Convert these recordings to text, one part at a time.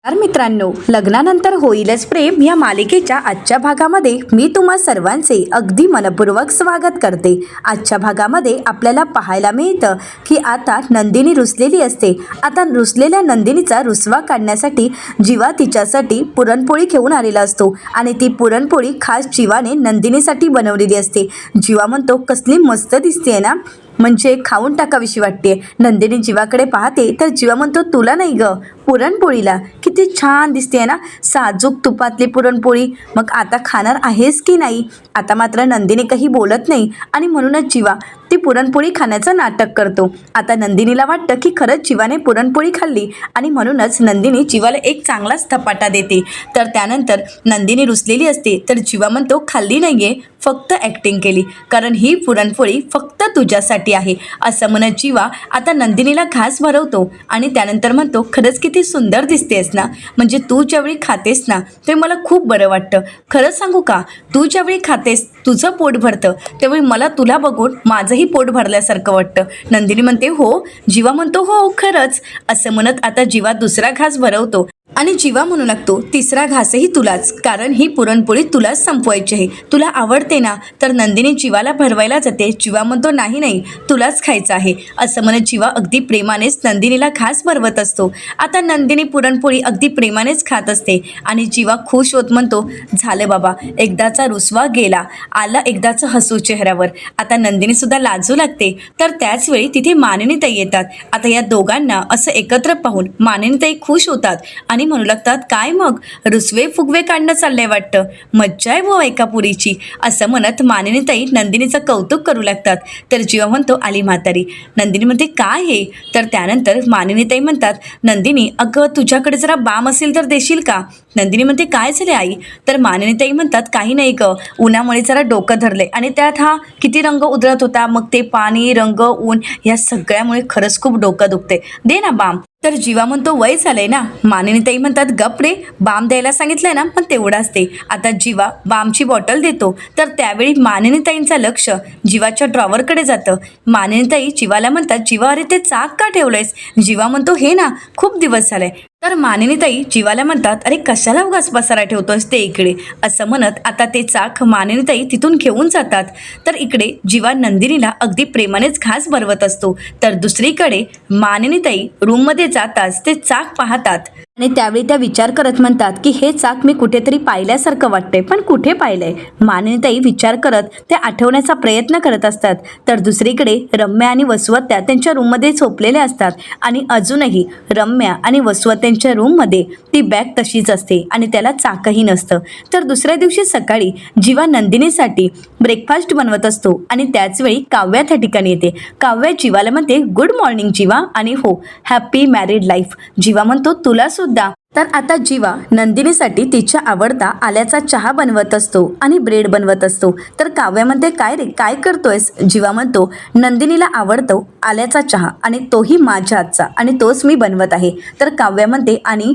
तर मित्रांनो, लग्नानंतर होईलच प्रेम या मालिकेच्या आजच्या भागामध्ये मी तुम्हा सर्वांचे अगदी मनपूर्वक स्वागत करते। आजच्या भागामध्ये आपल्याला पाहायला मिळतं की आता नंदिनी रुसलेली असते। आता रुसलेल्या नंदिनीचा रुसवा काढण्यासाठी जीवा तिच्यासाठी पुरणपोळी घेऊन आलेला असतो आणि ती पुरणपोळी खास जीवाने नंदिनीसाठी बनवलेली असते। जीवा म्हणतो, कसली मस्त दिसते ना, म्हणजे खाऊन टाकावीशी वाटते। नंदिनी जीवाकडे पाहते तर जीवा म्हणतो, तुला नाही ग, पुरणपोळीला किती छान दिसते ना, साजूक तुपातली पुरणपोळी। मग आता खाणार आहेस की नाही? आता मात्र नंदिनी काही बोलत नाही आणि म्हणूनच जीवा ती पुरणपोळी खाण्याचं नाटक करतो। आता नंदिनीला वाटतं की खरंच जीवाने पुरणपोळी खाल्ली आणि म्हणूनच नंदिनी जीवाला एक चांगलाच थपाटा देते। तर त्यानंतर नंदिनी रुसलेली असते तर जीवा म्हणतो, खाल्ली नाहीये, फक्त ॲक्टिंग केली, कारण ही पुरणपोळी फक्त तुझ्यासाठी आहे असं म्हणत जीवा आता नंदिनीला घास भरवतो आणि त्यानंतर म्हणतो, खरंच किती सुंदर दिसतेस ना, म्हणजे तू ज्यावेळी खातेस ना ते मला खूप बरं वाटतं। खरं सांगू का, तू ज्यावेळी खातेस तुझं पोट भरतं त्यावेळी मला तुला बघून माझंही पोट भरल्यासारखं वाटतं। नंदिनी म्हणते, हो। जीवा म्हणतो, हो खरंच, असं म्हणत आता जीवा दुसरा घास भरवतो आणि जीवा म्हणू लागतो, तिसरा घासही तुलाच, कारण ही पुरणपोळी तुलाच संपवायची आहे, तुला आवडते ना। तर नंदिनी जीवाला भरवायला जाते। जीवा म्हणतो, नाही नाही, तुलाच खायचं आहे, असं म्हणत जीवा अगदी प्रेमानेच नंदिनीला घास भरवत असतो। आता नंदिनी पुरणपोळी अगदी प्रेमानेच खात असते आणि जीवा खुश होत म्हणतो, झालं बाबा, एकदाचा रुसवा गेला, आला एकदाचं हसू चेहऱ्यावर। आता नंदिनी सुद्धा लाजू लागते। तर त्याच वेळी तिथे मानिनीताई येतात। आता या दोघांना असं एकत्र पाहून मानिनीताई खुश होतात आणि म्हणू लागतात, काय मग रुसवे फुगवे काढणं चाललंय वाटतं, मज्जा आहे बुवा एका पुरीची, असं म्हणत मानिनीताई नंदिनीचं कौतुक करू लागतात। तर जीवा म्हणतो, आली म्हातारी। नंदिनी म्हणते, काय हे? तर त्यानंतर मानिनीताई म्हणतात, नंदिनी अगं तुझ्याकडे जरा बाम असेल तर देशील का? नंदिनी म्हणते, काय झाले आई? तर मानिनीताई म्हणतात, काही नाही ग, उन्हामुळे जरा डोकं धरले आणि त्यात हा किती रंग उधळत होता, मग ते पाणी, रंग, ऊन या सगळ्यामुळे खरंच खूप डोकं दुखते, दे ना बाम। तर जीवा म्हणतो, वय झालंय ना। मानिनीताई म्हणतात, गप रे, बाम द्यायला सांगितलंय ना, पण तेवढाच दे। आता जीवा बामची बॉटल देतो। तर त्यावेळी मानिनीताईंचं लक्ष जीवाच्या ड्रॉवरकडे जातं। मानिनीताई जीवाला म्हणतात, जीवा अरे ते चाक का ठेवलंयस? जीवा म्हणतो, हे ना, खूप दिवस झाले। तर मानिनीताई जीवाला म्हणतात, अरे कशाला उगाच पसारा ठेवतोस ते इकडे, असं म्हणत आता ते चाक मानिनीताई तिथून घेऊन जातात। तर इकडे जीवा नंदिनीला अगदी प्रेमानेच घास भरवत असतो। तर दुसरीकडे मानिनीताई रूममध्ये जाताच ते चाक पाहतात आणि त्यावेळी त्या विचार करत म्हणतात की हे चाक मी कुठेतरी पाहिल्यासारखं वाटतंय, पण कुठे पाहिलंय? मानिनीताई विचार करत ते आठवण्याचा प्रयत्न करत असतात। तर दुसरीकडे रम्या आणि वसुवत्या त्यांच्या रूममध्ये झोपलेल्या असतात आणि अजूनही रम्या आणि वसुवत्यांच्या रूममध्ये ती बॅग तशीच असते आणि त्याला चाकही नसतं। तर दुसऱ्या दिवशी सकाळी जीवा नंदिनीसाठी ब्रेकफास्ट बनवत असतो आणि त्याचवेळी काव्या त्या ठिकाणी येते। काव्या जीवाला म्हणते, गुड मॉर्निंग जीवा, आणि हो, हॅपी मॅरिड लाईफ। जीवा म्हणतो, तुला सुद्धा। तर आता जीवा नंदिनीसाठी तिच्या आवडता आल्याचा चहा बनवत असतो आणि ब्रेड बनवत असतो। तर काव्या म्हणते, काय रे, काय करतोयस? जीवा म्हणतो, नंदिनीला आवडतो आल्याचा चहा आणि तोही माझ्या हातचा आणि तोच मी बनवत आहे। तर काव्या म्हणते, आणि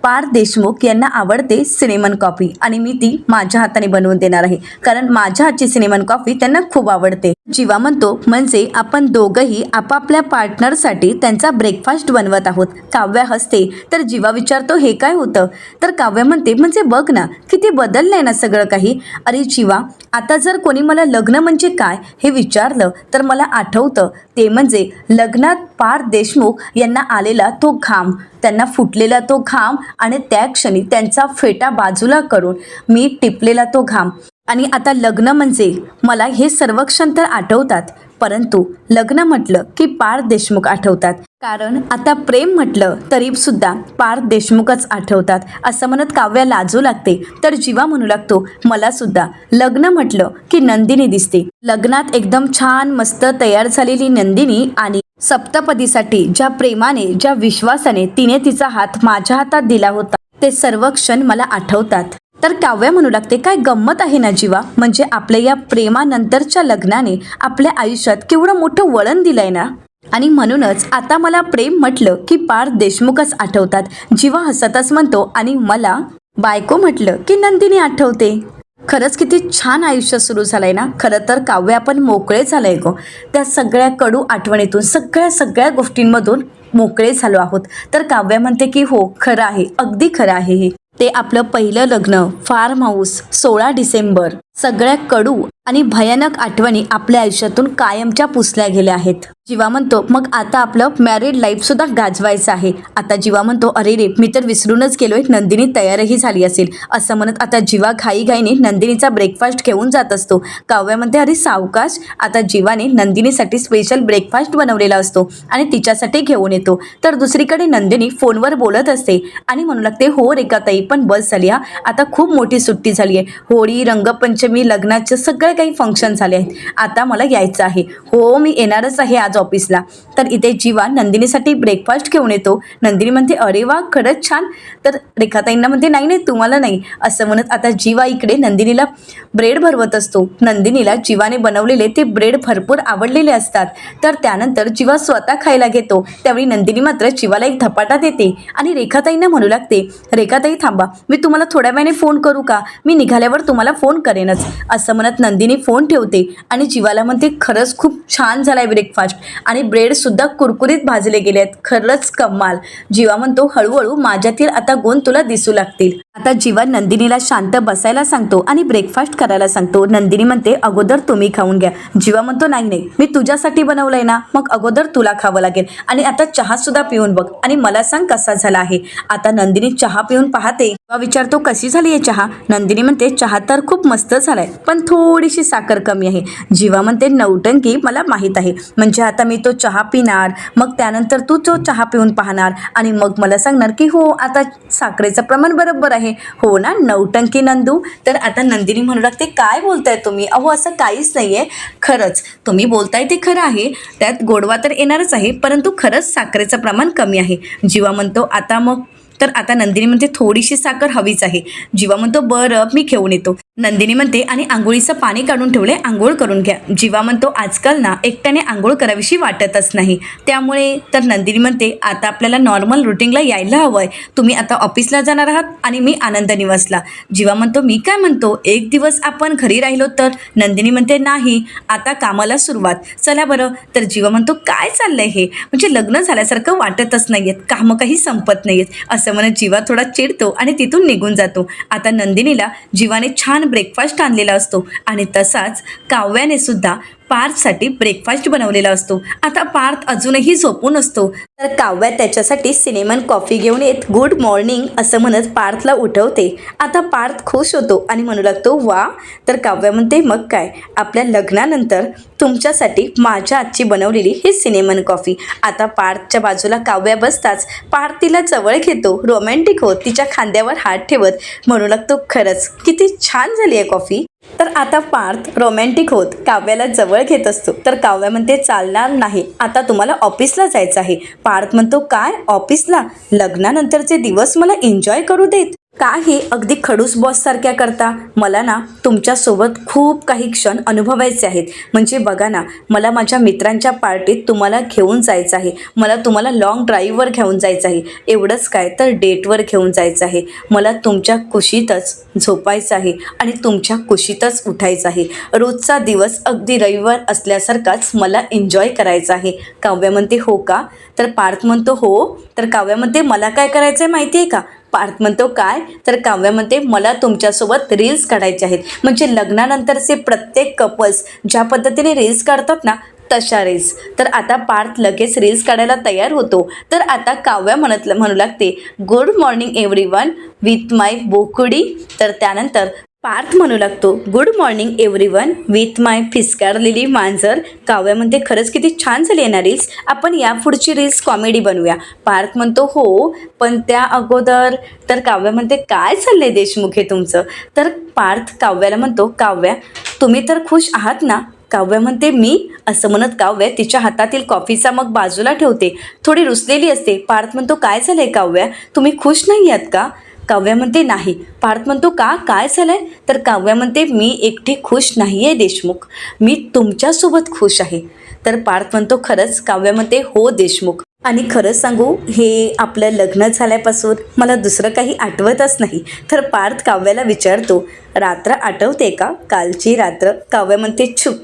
पार्थ देशमुख यांना आवडते सिनेमन कॉफी आणि मी ती माझ्या हाताने बनवून देणार आहे, कारण माझ्या हातची सिनेमन कॉफी त्यांना खूप आवडते। जीवा म्हणतो, म्हणजे आपण दोघंही आपापल्या पार्टनरसाठी त्यांचा ब्रेकफास्ट बनवत आहोत। काव्या हसते। तर जीवा विचारतो, हे काय होतं? तर काव्या म्हणते, म्हणजे बघ ना, किती बदललंय ना सगळं काही। अरे जीवा, आता जर कोणी मला लग्न म्हणजे काय हे विचारलं तर मला आठवतं ते म्हणजे लग्नात पार्थ देशमुख यांना आलेला तो घाम, त्यांना फुटलेला तो घाम आणि त्या क्षणी त्यांचा फेटा बाजूला करून मी टिपलेला तो घाम। आणि आता लग्न म्हणजे मला हे सर्व क्षण तर आठवतात, परंतु लग्न म्हटलं की पार्थ देशमुख आठवतात, कारण आता प्रेम म्हटलं तरी सुद्धा पार्थ देशमुखच आठवतात, असं म्हणत काव्या लाजू लागते। तर जीवा म्हणू लागतो, मला सुद्धा लग्न म्हटलं की नंदिनी दिसते। लग्नात एकदम छान मस्त तयार झालेली नंदिनी आणि सप्तपदीसाठी ज्या प्रेमाने, ज्या विश्वासाने तिने तिचा हात माझ्या हातात दिला होता, ते सर्व क्षण मला आठवतात। तर काव्या म्हणू लागते, काय गंमत आहे ना जीवा, म्हणजे आपल्या या प्रेमानंतरच्या लग्नाने आपल्या आयुष्यात केवढं मोठं वळण दिलंय ना, आणि म्हणूनच आता मला प्रेम म्हटलं की पार्थ देशमुखच आठवतात। जीवा हसतच म्हणतो, आणि मला बायको म्हटलं की नंदिनी आठवते। खरंच किती छान आयुष्य सुरू झालंय ना। खरं तर काव्य आपण मोकळे झालंय गो त्या सगळ्या कडू आठवणीतून, सगळ्या गोष्टींमधून मोकळे झालो आहोत. तर काव्या म्हणते की हो, खरं आहे, अगदी खरं आहे हे. ते आपलं पहिलं लग्न, फार्म हाऊस, 16 डिसेंबर, सगळ्या कडू आणि भयानक आठवणी आपल्या आयुष्यातून कायमच्या पुसल्या गेल्या आहेत. जीवा म्हणतो मग आता आपलं मॅरिड लाईफ सुद्धा गाजवायचं आहे. आता जीवा म्हणतो अरे रे, मी तर विसरूनच गेलोय, नंदिनी तयारही झाली असेल. असं म्हणत आता जीवा घाईघाईने नंदिनीचा ब्रेकफास्ट घेऊन जात असतो. काव्या म्हणते अरे सावकाश. आता जीवाने नंदिनीसाठी स्पेशल ब्रेकफास्ट बनवलेला असतो आणि तिच्यासाठी घेऊन येतो. तर दुसरीकडे नंदिनी फोनवर बोलत असते आणि म्हणू लागते हो रेखाताई, पण बस झाली हा, आता खूप मोठी सुट्टी झाली आहे. होळी, रंगपंचमी, लग्नाचे सगळे काही फंक्शन झाले आहेत. आता मला यायचं आहे. हो, मी येणारच आहे आज ऑफिसला. तर इथे जीवा नंदिनीसाठी ब्रेकफास्ट घेऊन येतो. नंदिनी म्हणते अरे वा, खरंच छान. तर रेखाताईंना म्हणते नाही नाही, तुम्हाला नाही. असं म्हणत आता जीवा इकडे नंदिनीला ब्रेड भरवत असतो. नंदिनीला जीवाने बनवलेले ते ब्रेड भरपूर आवडलेले असतात. तर त्यानंतर जीवा स्वतः खायला घेतो. त्यावेळी नंदिनी मात्र जीवाला एक धपाटा देते आणि रेखाताईंना म्हणू लागते रेखाताई थांबा, मी तुम्हाला थोड्या वेळाने फोन करू का? मी निघाल्यावर तुम्हाला फोन करेनच. असं म्हणत नंदिनी फोन ठेवते आणि जीवाला म्हणते खरंच खूप छान झालाय ब्रेकफास्ट आणि ब्रेड सुद्धा कुरकुरीत भाजले गेले आहेत, खरंच कमाल. जीवा म्हणतो हळूहळू माझ्यातील आता गुण तुला दिसू लागतील. आता जीवा नंदिनीला शांत बसायला सांगतो आणि ब्रेकफास्ट करायला सांगतो. नंदिनी म्हणते अगोदर तुम्ही खाऊन घ्या. जीवा म्हणतो नाही नाही, मी तुझ्यासाठी बनवलंय ना, मग अगोदर तुला खावं लागेल. आणि आता चहा सुद्धा पिऊन बघ आणि मला सांग कसा झाला आहे. आता नंदिनी चहा पिऊन पाहते. जीवा विचारतो कशी झाली आहे चहा? नंदिनी म्हणते चहा तर खूप मस्त झालाय, पण थोडीशी साखर कमी आहे. जीवा म्हणते नौटंकी मला माहीत आहे, म्हणजे आता मी तो चहा पिणार, मग त्यानंतर तू तो चहा पिऊन पाहणार आणि मग मला सांगणार की हो आता साखरेचं प्रमाण बरोबर आहे. हो ना नौटंकी नंदू. तर आता नंदिनी म्हणू लागते काय बोलताय तुम्ही? अहो असं काहीच नाहीये, खरंच तुम्ही बोलताय ते खरं आहे, त्यात गोडवा तर येणारच आहे, परंतु खरंच साखरेचं प्रमाण कमी आहे. जीवा म्हणतो आता मग, तर आता नंदिनी म्हणते थोडीशी साखर हवीच आहे. जीवा म्हणतो बरं मी घेऊन येतो. नंदिनी म्हणते आणि आंघोळीचं पाणी काढून ठेवले, आंघोळ करून घ्या. जीवा म्हणतो आजकाल ना एकट्याने आंघोळ करावीशी वाटतच नाही, त्यामुळे. तर नंदिनी म्हणते आता आपल्याला नॉर्मल रुटीनला यायला हवं आहे. तुम्ही आता ऑफिसला जाणार आहात आणि मी आनंद निवासला. जीवा म्हणतो मी काय म्हणतो, एक दिवस आपण घरी राहिलो तर? नंदिनी म्हणते नाही, आता कामाला सुरुवात, चला बरं. तर जीवा म्हणतो काय चाललंय हे, म्हणजे लग्न झाल्यासारखं वाटतच नाही आहेत, कामं काही संपत नाही आहेत. असं म्हणत जीवा थोडा चिडतो आणि तिथून निघून जातो. आता नंदिनीला जीवाने छान ब्रेकफास्ट आणलेला असतो आणि तसाच काव्याने सुद्धा पार्थसाठी ब्रेकफास्ट बनवलेला असतो. आता पार्थ अजूनही झोपून असतो. तर काव्या त्याच्यासाठी सिनेमन कॉफी घेऊन येत गुड मॉर्निंग असं म्हणत पार्थला उठवते. आता पार्थ खुश होतो आणि म्हणू लागतो वा. तर काव्या म्हणते मग काय, आपल्या लग्नानंतर तुमच्यासाठी माझ्या आजची बनवलेली ही सिनेमन कॉफी. आता पार्थच्या बाजूला काव्या बसताच पार्थ तिला जवळ घेतो, रोमॅन्टिक होत तिच्या खांद्यावर हात ठेवत म्हणू लागतो खरंच किती छान झाली आहे कॉफी. तर आता पार्थ रोमॅन्टिक होत काव्याला जवळ घेत असतो. तर काव्या म्हणते चालणार नाही, आता तुम्हाला ऑफिसला जायचं आहे. पार्थ म्हणतो काय ऑफिसला? लग्नानंतरचे दिवस मला एन्जॉय करू देत. काही अगदी खडूस बॉस सारख्या करता. मला ना तुमच्यासोबत खूप काही क्षण अनुभवायचे आहेत. म्हणजे बघा ना, मला माझ्या मित्रांच्या पार्टीत तुम्हाला घेऊन जायचं आहे, मला तुम्हाला लॉंग ड्राईव्हवर घेऊन जायचं आहे, एवढंच काय तर डेटवर घेऊन जायचं आहे, मला तुमच्या कुशीतच झोपायचं आहे आणि तुमच्या कुशीतच उठायचं आहे. रोजचा दिवस अगदी रविवार असल्यासारखाच मला एन्जॉय करायचा आहे. काव्या म्हणते हो का? तर पार्थ म्हणतो हो. तर काव्या म्हणते मला काय करायचं आहे माहिती आहे का? पार्थ म्हणतो काय? तर काव्या म्हणते मला तुमच्यासोबत रील्स काढायचे आहेत. म्हणजे लग्नानंतरचे प्रत्येक कपल्स ज्या पद्धतीने रील्स काढतात ना, तशा रील्स. तर आता पार्थ लगेच रील्स काढायला तयार होतो. तर आता काव्या म्हणू लागते गुड मॉर्निंग एव्हरीवन विथ माय बोकुडी. तर त्यानंतर पार्थ म्हणू लागतो गुड मॉर्निंग एव्हरीवन विथ माय फिसकारलेली मांजर. काव्या म्हणते खरंच किती छान झाली आहे ना रील्स, आपण या पुढची रील्स कॉमेडी बनवूया. पार्थ म्हणतो हो, पण त्या अगोदर. तर काव्या म्हणते काय चाललंय देशमुख हे तुमचं? तर पार्थ काव्याला म्हणतो काव्या तुम्ही तर खुश आहात ना? काव्या म्हणते मी. असं म्हणत काव्या तिच्या हातातील कॉफीचा मग बाजूला ठेवते, थोडी रुसलेली असते. पार्थ म्हणतो काय झालंय काव्या, तुम्ही खुश नाही आहात का? काव्या म्हणते नाही. पार्थ म्हणतो का, काय झालंय? तर काव्या म्हणते मी एकटी खुश नाही आहे देशमुख, मी तुमच्यासोबत खुश आहे. तर पार्थ म्हणतो खरंच? काव्या म्हणते हो देशमुख, आणि खरंच सांगू हे आपलं लग्न झाल्यापासून मला दुसरं काही आठवतच नाही. तर पार्थ काव्याला विचारतो रात्र आठवते का, कालची रात्र? काव्या म्हणते चुप,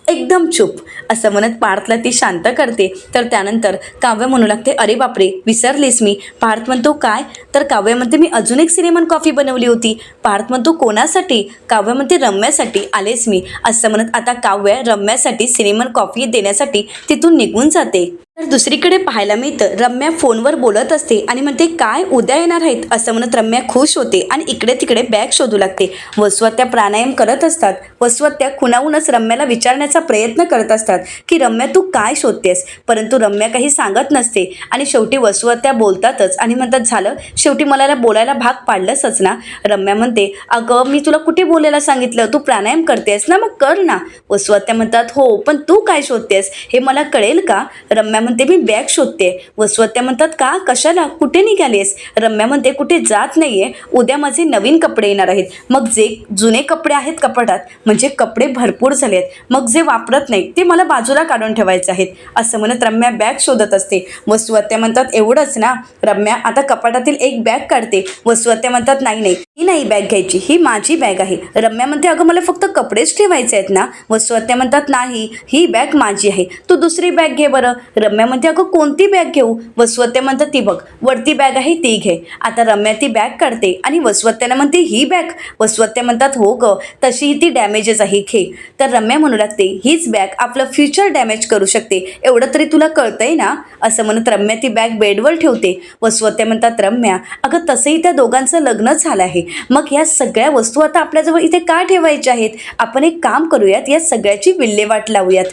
एकदम चूप असं म्हणत पार्थला ती शांत करते. तर त्यानंतर काव्य म्हणू लागते, अरे बापरे विसरलीस मी. पार्थ म्हणतो काय? तर काव्य म्हणते मी अजून एक सिनेमन कॉफी बनवली होती. पार्थ म्हणतो कोणासाठी? काव्य म्हणते रम्यासाठी आलेच मी असं म्हणत आता काव्य रम्यासाठी सिनेमन कॉफी देण्यासाठी तिथून निघून जाते. तर दुसरीकडे पाहायला मिळतं रम्या फोनवर बोलत असते आणि म्हणते काय उद्या येणार आहेत असं म्हणत रम्या खुश होते आणि इकडे तिकडे बॅग शोधू लागते. वसुआत्या प्राणायाम करत असतात. वसुआत्या खुणावूनच रम्याला विचारण्याचा प्रयत्न करत असतात की रम्या तू काय शोधतेस, परंतु रम्या काही सांगत नसते आणि शेवटी वसुआत्या बोलतातच आणि म्हणतात झालं शेवटी मला बोलायला भाग पाडलंच ना. रम्या म्हणते अगं मी तुला कुठे बोलायला सांगितलं, तू प्राणायाम करतेस ना मग कर ना. वसुआत्या म्हणतात हो पण तू काय शोधतेस हे मला कळेल का? रम्या म्हणते मी बॅग शोधते. वसुआत्या म्हणतात का, कशाला, कुठे निघालेस? रम्या म्हणते कुठे जात नाहीये, उद्या माझे नवीन कपडे येणार आहेत. मग जे जुने कपडे आहेत कपाटात म्हणजे कपडे भरपूर झाले आहेत, मग जे वापरत नाही ते मला बाजूला काढून ठेवायचे आहेत असं म्हणत रम्या बॅग शोधत असते. वसुआत्या म्हणतात एवढंच ना. रम्या आता कपाटातील एक बॅग काढते. वसुआत्या म्हणतात नाही नाही ही नाही बॅग घ्यायची, ही माझी बॅग आहे. रम्या म्हणते अगं मला फक्त कपडेच ठेवायचे आहेत ना. वसुआत्या म्हणतात नाही ही बॅग माझी आहे, तू दुसरी बॅग घे बरं. रम्या म्हणते अगं कोणती बॅग घेऊ? वसुआत्या म्हणतात ती बघ वरती बॅग आहे ती घे. आता रम्या ती बॅग काढते आणि वसुआत्याला म्हणते ही बॅग. वसुआत्या म्हणतात हो ग तशी ती डॅमेजच आहे घे. तर रम्या म्हणू लागते हीच बॅग आपलं फ्युचर डॅमेज करू शकते, एवढं तरी तुला कळतंय ना असं म्हणत रम्या ती बॅग बेडवर ठेवते. वसुआत्या म्हणतात रम्या अगं तसंही त्या दोघांचं लग्न झालं आहे, मग ह्या सगळ्या वस्तू आता आपल्याजवळ इथे का ठेवायच्या आहेत? आपण एक काम करूयात या सगळ्याची विल्हेवाट लावूयात.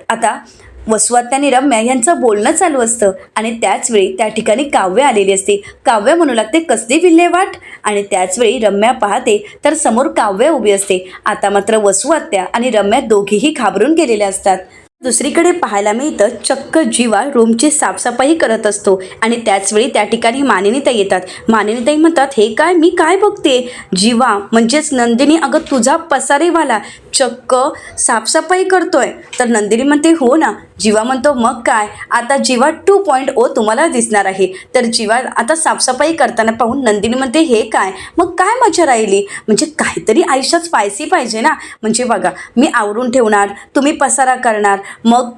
आता वसुआत्या आणि रम्या यांचं बोलणं चालू असतं आणि त्याचवेळी त्या ठिकाणी काव्य आलेली असते. काव्य म्हणू लागते कसली विल्हेवाट? आणि त्याचवेळी रम्या पाहते तर समोर काव्य उभी असते. आता मात्र वसुआत्या आणि रम्या दोघीही घाबरून गेलेल्या असतात. दुसरीकडे पाहायला मिळतं चक्क जीवा रूमची साफसफाई करत असतो आणि त्याचवेळी त्या ठिकाणी मानिनीताई येतात. मानिनीताई म्हणतात हे काय मी काय बघते? जीवा म्हणजेच नंदिनी अगं तुझा पसारेवाला चक्क साफसफाई करतोय. तर नंदिनी म्हणते हो ना. जीवा म्हणतो मग काय आता जीवा 2.0 तुम्हाला दिसणार आहे. तर जीवा आता साफसफाई करताना पाहून नंदिनी म्हणते हे काय, मग काय मजा राहिली? म्हणजे काहीतरी आयुष्यात स्पायसी पाहिजे ना. म्हणजे बघा मी आवरून ठेवणार, तुम्ही पसारा करणार, मग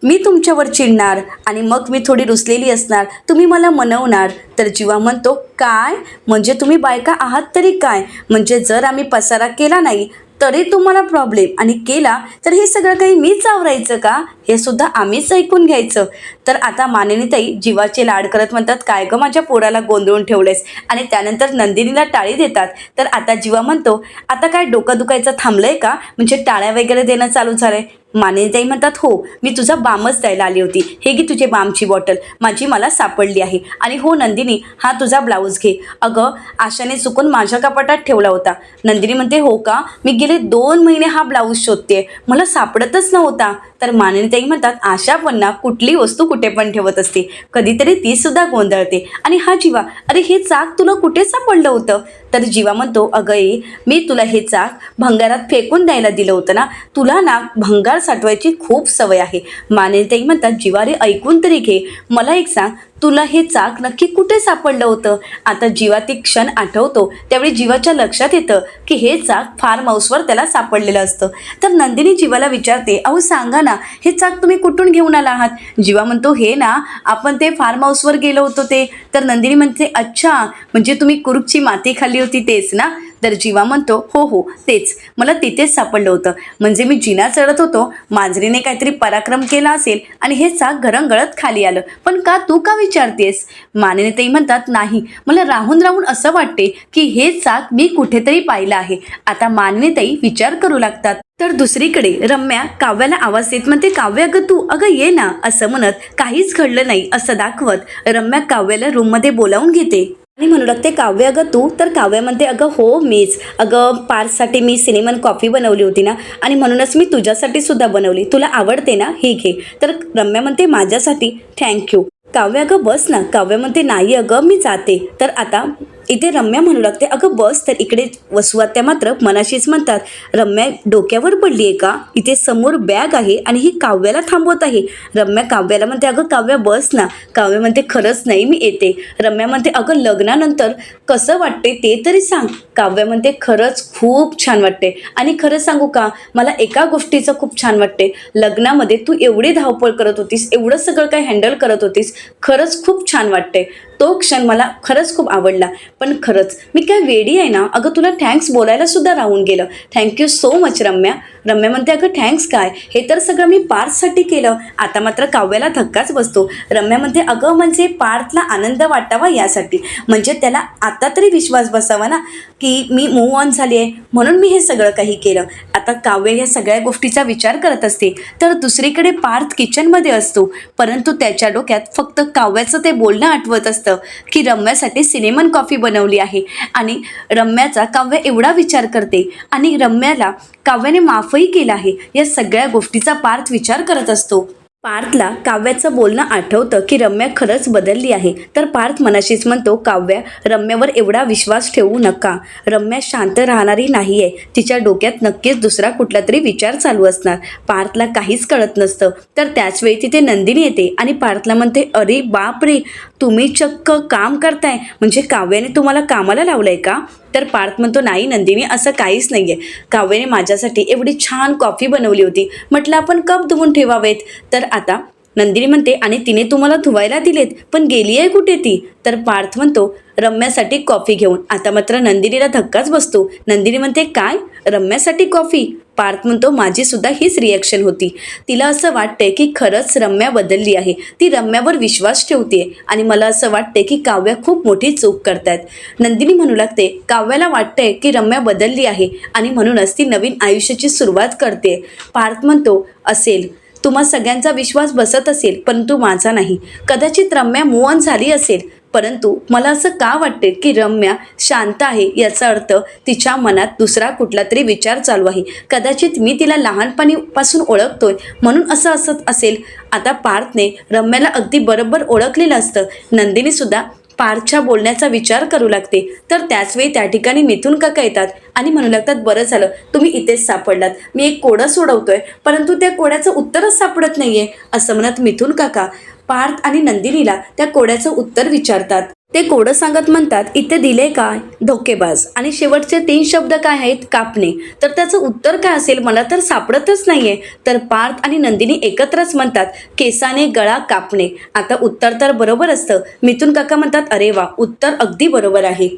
मी तुमच्यावर चिडणार आणि मग मी थोडी रुसलेली असणार, तुम्ही मला मनवणार. तर जीवा म्हणतो काय म्हणजे तुम्ही बायका आहात तरी काय? म्हणजे जर आम्ही पसारा केला नाही तरी तुम्हाला प्रॉब्लेम आणि केला तर हे सगळं काही मीच आवरायचं का? हे सुद्धा आम्हीच ऐकून घ्यायचं. तर आता मानिनीताई जीवाचे लाड करत म्हणतात काय गं माझ्या पोराला गोंधळून ठेवलेस आणि त्यानंतर नंदिनीला टाळी देतात. तर आता जीवा म्हणतो आता काय डोकं दुखायचं थांबलंय का? म्हणजे टाळ्या वगैरे देणं चालू झालंय. मानिनीताई म्हणतात हो मी तुझा बामच द्यायला आली होती, हे घे तुझे बामची बॉटल, माझी मला सापडली आहे. आणि हो नंदिनी हा तुझा ब्लाऊज घे. अगं आशाने चुकून माझ्या कपाटात ठेवला होता. नंदिनी म्हणते हो का, मी गेले 2 महिने हा ब्लाऊज शोधते, मला सापडतच नव्हता. तर मानिनीताई म्हणतात आशा पण ना कुठली वस्तू कुठे पण ठेवत असते, कधीतरी ती सुद्धा गोंधळते. आणि हा जीवा अरे हे चाक तुला कुठे सापडलं होतं? तर जीवा म्हणतो अगं ए मी तुला हे चाक भंगारात फेकून द्यायला दिलं होतं ना, तुला ना भंगार साठवायची खूप सवय आहे. मानिनीताई म्हणतात जीवा रे ऐकून तरी घे, मला एक सांग तुला हे चाक नक्की कुठे सापडलं होतं? आता जीवा ती क्षण आठवतो त्यावेळी जीवाच्या लक्षात येतं की हे चाक फार्म हाऊसवर त्याला सापडलेलं असतं. तर नंदिनी जीवाला विचारते अहो सांगा ना हे चाक तुम्ही कुठून घेऊन आला आहात? जीवा म्हणतो हे ना आपण ते फार्म हाऊसवर गेलो होतो ते. तर नंदिनी म्हणते अच्छा म्हणजे तुम्ही कुरूपची माती खाल्ली होती तेच ना? तर जीवा म्हणतो हो हो तेच, मला तिथेच सापडलं होतं. म्हणजे मी जिना चढत होतो, मांजरीने काहीतरी पराक्रम केला असेल आणि हे चाक घरंगळत खाली आलं. पण का तू का विचारतेस? मानिनीताई म्हणतात नाही मला राहून राहून असं वाटते की हे चाक मी कुठेतरी पाहिलं आहे. आता मानिनीताई विचार करू लागतात. तर दुसरीकडे रम्या काव्याला आवाज देत म्हणते काव्य अगं तू अगं ये ना असं म्हणत काहीच घडलं नाही असं दाखवत रम्या काव्याला रूममध्ये बोलावून घेते आणि म्हणू लागते काव्य अगं तू? तर काव्य म्हणते अगं हो मीच. अगं पार्थसाठी मी सिनेमन कॉफी बनवली होती ना आणि म्हणूनच मी तुझ्यासाठी सुद्धा बनवली, तुला आवडते ना, हे घे. तर रम्या म्हणते माझ्यासाठी थँक्यू. काव्य अगं बस ना. काव्य म्हणते नाही अगं मी जाते. तर आता इथे रम्या म्हणू लागते, अगं बस. तर इकडे वसुआत्या मात्र मनाशीच म्हणतात, रम्या डोक्यावर पडली आहे का? इथे समोर बॅग आहे आणि ही काव्याला थांबवत आहे. रम्या काव्याला म्हणते, अगं काव्या बस ना. काव्य म्हणते, खरंच नाही, मी येते. रम्या म्हणते, अगं लग्नानंतर कसं वाटते ते तरी सांग. काव्य म्हणते, खरंच खूप छान वाटते. आणि खरं सांगू का, मला एका गोष्टीचं खूप छान वाटते. लग्नामध्ये तू एवढी धावपळ करत होतीस, एवढं सगळं काही हँडल करत होतीस, खरंच खूप छान वाटते. तो क्षण मला खरंच खूप आवडला. पण खरंच मी काय वेडी आहे ना, अगं तुला थँक्स बोलायला सुद्धा राहून गेलं. थँक्यू सो मच रम्या. रम्या म्हणते, अगं थँक्स काय, हे तर सगळं मी पार्थसाठी केलं. आता मात्र काव्याला धक्काच बसतो. रम्या म्हणते, अगं म्हणजे पार्थला आनंद वाटावा यासाठी, म्हणजे त्याला आता तरी विश्वास बसावा ना की मी मूव ऑन झाली आहे, म्हणून मी हे सगळं काही केलं. आता काव्य या सगळ्या गोष्टीचा विचार करत असते, तर दुसरीकडे पार्थ किचनमध्ये असतो. परंतु त्याच्या डोक्यात फक्त काव्याचं ते बोलणं आठवत असतं की रम्यासाठी सिनेमन कॉफी बनवली आहे. आणि रम्याचा काव्य एवढा विचार करते आणि रम्याला काव्याने माफही केलं आहे. या सगळ्या गोष्टीचा पार्थ विचार करत असतो. पार्थला काव्याचं बोलणं आठवतं की रम्या खरंच बदलली आहे. तर पार्थ मनाशीच म्हणतो, काव्या रम्यावर एवढा विश्वास ठेवू नका. रम्या शांत राहणारी नाही आहे. तिच्या डोक्यात नक्कीच दुसरा कुठला तरी विचार चालू असणार. पार्थला काहीच कळत नसतं. तर त्याचवेळी तिथे नंदिनी येते आणि पार्थला म्हणते, अरे बापरे, तुम्ही चक्क काम करताय, म्हणजे काव्याने तुम्हाला कामाला लावलंय का? तर पार्थ म्हणतो, नाही नंदिनी, असं काहीच नाही आहे. काव्याने माझ्यासाठी एवढी छान कॉफी बनवली होती, म्हटलं आपण कप धुवून ठेवावेत. तर आता नंदिनी म्हणते, आणि तिने तुम्हाला धुवायला दिलेत, पण गेली आहे कुठे ती? तर पार्थ म्हणतो, रम्यासाठी कॉफी घेऊन. आता मात्र नंदिनीला धक्काच बसतो. नंदिनी म्हणते, काय, रम्यासाठी कॉफी? पार्थ म्हणतो, माझी सुद्धा हीच रिॲक्शन होती. तिला असं वाटते की खरंच रम्या बदलली आहे, ती रम्यावर विश्वास ठेवते आणि मला असं वाटते की काव्या खूप मोठी चूक करतायत. नंदिनी म्हणू लागते, काव्याला वाटतंय की रम्या बदलली आहे आणि म्हणूनच ती नवीन आयुष्याची सुरुवात करते. पार्थ म्हणतो, असेल, तुम्हा सगळ्यांचा विश्वास बसत असेल, परंतु माझा नाही. कदाचित रम्या मूव ऑन झाली असेल, परंतु मला असं का वाटते की रम्या शांत आहे, याचा अर्थ तिच्या मनात दुसरा कुठला तरी विचार चालू आहे. कदाचित मी तिला लहानपणीपासून ओळखतोय, म्हणून असं असत असेल. आता पार्थने रम्याला अगदी बरोबर ओळखलेलं असतं. नंदिनी सुद्धा पार्थच्या बोलण्याचा विचार करू लागते. तर त्याचवेळी त्या ठिकाणी मिथुन काका येतात आणि म्हणू लागतात, बरं झालं तुम्ही इथेच सापडलात. मी एक कोडं सोडवतोय, परंतु त्या कोड्याचं उत्तरच सापडत नाहीये. असं म्हणत मिथुन काका पार्थ आणि नंदिनीला त्या कोड्याचं उत्तर विचारतात. ते कोडं सांगत म्हणतात, इथे दिले काय, धोकेबाज. आणि शेवटचे 3 शब्द काय आहेत, कापणे. तर त्याचं उत्तर काय असेल, मला तर सापडतच नाहीये. तर पार्थ आणि नंदिनी एकत्रच म्हणतात, केसाने गळा कापणे. आता उत्तर तर बरोबर असतं. मिथुन काका म्हणतात, अरे वा, उत्तर अगदी बरोबर आहे.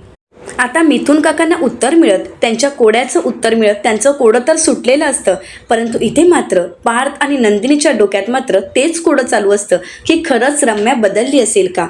आता मिथुन काकांना उत्तर मिळत, त्यांच्या कोड्याचं उत्तर मिळत, त्यांचं कोडं तर सुटलेलं असतं. परंतु इथे मात्र पार्थ आणि नंदिनीच्या डोक्यात मात्र तेच कोडं चालू असतं की खरंच रम्या बदलली असेल का.